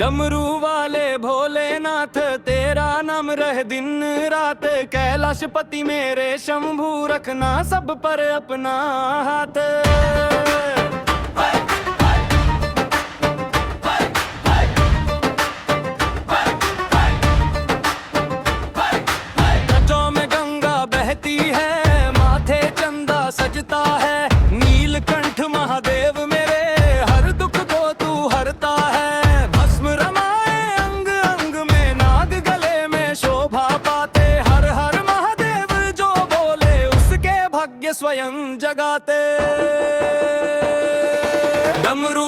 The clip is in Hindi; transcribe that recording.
डमरू वाले भोलेनाथ तेरा नाम रहे दिन रात। कैलाशपति मेरे शंभू रखना सब पर अपना हाथ। गजों में गंगा बहती है, माथे चंदा सजता है। नीलकंठ महादेव मेरे हर दुख को तू हरता है। भस्म रमाए अंग अंग में, नाग गले में शोभा पाते। हर हर महादेव जो बोले उसके भाग्य स्वयं जगाते। डमरू